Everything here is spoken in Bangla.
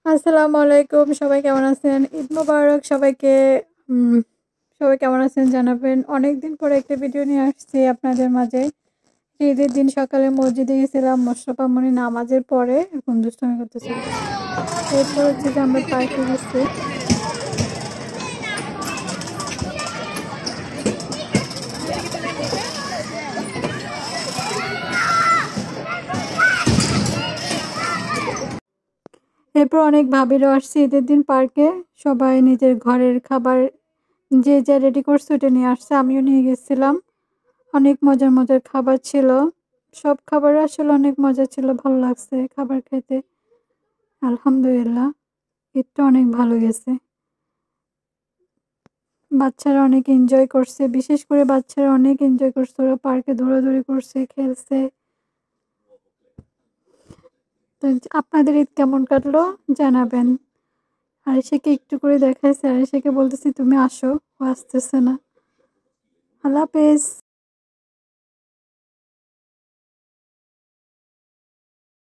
আসসালামু আলাইকুম। সবাই কেমন আছেন? ঈদ মোবারক সবাইকে। উম সবাই কেমন আছেন জানাবেন। অনেকদিন পরে একটা ভিডিও নিয়ে আসছি আপনাদের মাঝে। ঈদের দিন সকালে মসজিদে গেছিলাম। মোশরাফা মনি নামাজের পরে এখন দুষ্টামি করতেছিল। এরপর হচ্ছে যে আমরা পার্কে গেছি। এরপর অনেক ভাবিরও আসছে ঈদের দিন পার্কে। সবাই নিজের ঘরের খাবার যে যা রেডি করছে ওটা নিয়ে আসছে। আমিও নিয়ে গেছিলাম। অনেক মজার, মজার খাবার ছিল। সব খাবার আসলে অনেক মজা ছিল। ভালো লাগছে খাবার খেতে। আলহামদুলিল্লাহ। ঈদটা অনেক ভালো গেছে। বাচ্চারা অনেক এনজয় করছে। বিশেষ করে বাচ্চারা অনেক এনজয় করছে। ওরা পার্কে দৌড়াদৌড়ি করছে, খেলছে। তো আপনাদের ঈদ কেমন কাটলো জানাবেন। আয়েশাকে একটু করে দেখাইছে। আয়েশাকে বলতেছি তুমি আসো। ও আসতেছে না। আল্লাহ হাফেজ।